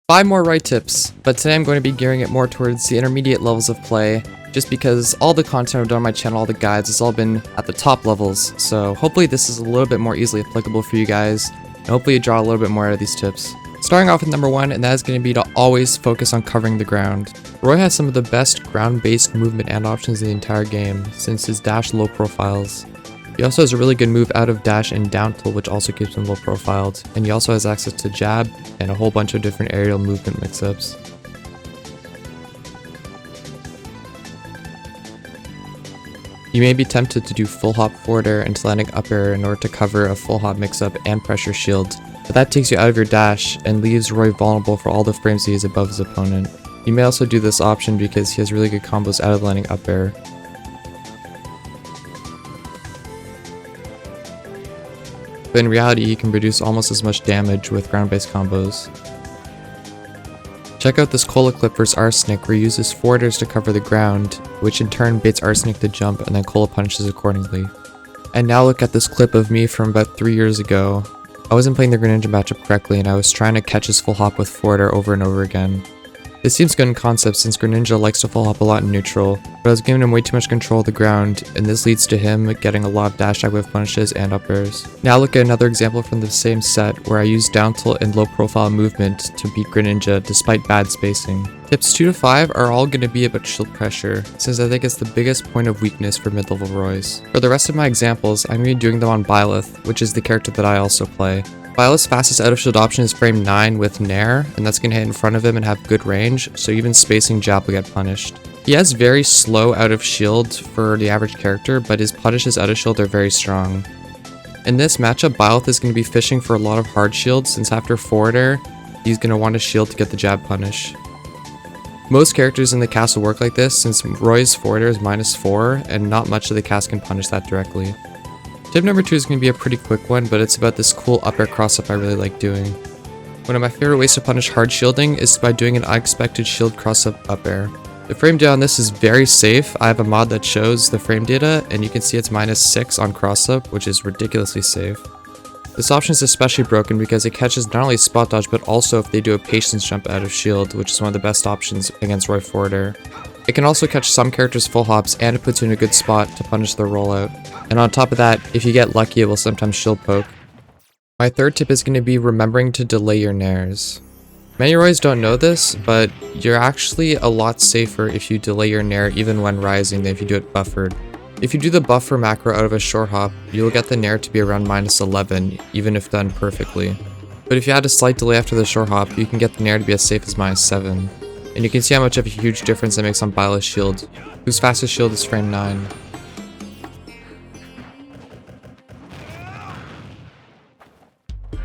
5 more Roy tips, but today I'm going to be gearing it more towards the intermediate levels of play, just because all the content I've done on my channel, all the guides, has all been at the top levels, so hopefully this is a little bit more easily applicable for you guys, and hopefully you draw a little bit more out of these tips. Starting off with number 1, and that is going to be to always focus on covering the ground. Roy has some of the best ground-based movement and options in the entire game, since his dash low profiles. He also has a really good move out of dash and down tilt, which also keeps him low profiled, and he also has access to jab and a whole bunch of different aerial movement mix-ups. You may be tempted to do full hop forward air into landing up air in order to cover a full hop mix-up and pressure shield, but that takes you out of your dash and leaves Roy vulnerable for all the frames he is above his opponent. You may also do this option because he has really good combos out of landing up air. But in reality, he can produce almost as much damage with ground-based combos. Check out this Cola clip versus Arsenic, where he uses forward airs to cover the ground, which in turn baits Arsenic to jump and then Cola punishes accordingly. And now look at this clip of me from about 3 years ago. I wasn't playing the Greninja matchup correctly and I was trying to catch his full hop with forward air over and over again. This seems good in concept since Greninja likes to full hop a lot in neutral, but I was giving him way too much control of the ground, and this leads to him getting a lot of dash dive whiff punishes and up airs. Now look at another example from the same set where I used down tilt and low profile movement to beat Greninja despite bad spacing. Tips 2 to 5 are all going to be about shield pressure, since I think it's the biggest point of weakness for mid-level Roys. For the rest of my examples, I'm going to be doing them on Byleth, which is the character that I also play. Byleth's fastest out of shield option is frame 9 with Nair, and that's going to hit in front of him and have good range, so even spacing jab will get punished. He has very slow out of shield for the average character, but his punishes out of shield are very strong. In this matchup, Byleth is going to be fishing for a lot of hard shields, since after forward air, he's going to want a shield to get the jab punish. Most characters in the cast will work like this, since Roy's forward air is -4, and not much of the cast can punish that directly. Tip number 2 is going to be a pretty quick one, but it's about this cool up air cross up I really like doing. One of my favorite ways to punish hard shielding is by doing an unexpected shield cross up air. The frame data on this is very safe. I have a mod that shows the frame data, and you can see it's -6 on cross up, which is ridiculously safe. This option is especially broken because it catches not only spot dodge, but also if they do a patience jump out of shield, which is one of the best options against Roy forward air. It can also catch some characters full hops, and it puts you in a good spot to punish their rollout. And on top of that, if you get lucky, it will sometimes shield poke. My third tip is going to be remembering to delay your nairs. Many Roys don't know this, but you're actually a lot safer if you delay your nair even when rising than if you do it buffered. If you do the buffer macro out of a short hop, you'll get the nair to be around -11, even if done perfectly. But if you add a slight delay after the short hop, you can get the nair to be as safe as -7. And you can see how much of a huge difference that makes on Byleth's shield, whose fastest shield is frame 9.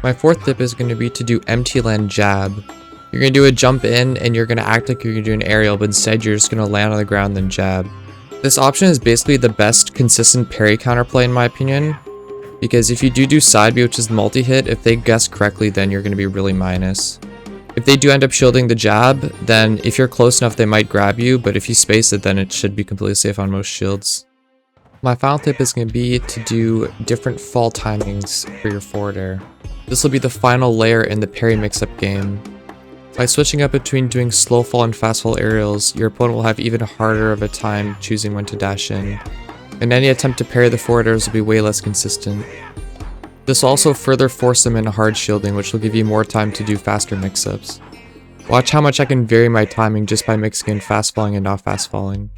My fourth tip is going to be to do empty land jab. You're going to do a jump in and you're going to act like you're going to do an aerial, but instead you're just going to land on the ground and then jab. This option is basically the best consistent parry counterplay in my opinion, because if you do side B, which is multi-hit, if they guess correctly, then you're going to be really minus. If they do end up shielding the jab, then if you're close enough they might grab you, but if you space it then it should be completely safe on most shields. My final tip is going to be to do different fall timings for your forward air. This will be the final layer in the parry mix-up game. By switching up between doing slow fall and fast fall aerials, your opponent will have even harder of a time choosing when to dash in, and any attempt to parry the forward airs will be way less consistent. This will also further force them into hard shielding, which will give you more time to do faster mix-ups. Watch how much I can vary my timing just by mixing in fast falling and not fast falling.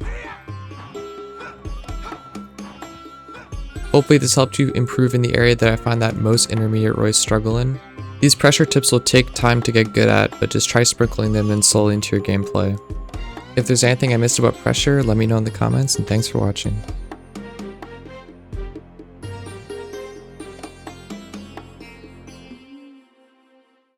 Hopefully this helped you improve in the area that I find that most intermediate Roys struggle in. These pressure tips will take time to get good at, but just try sprinkling them in slowly into your gameplay. If there's anything I missed about pressure, let me know in the comments, and thanks for watching.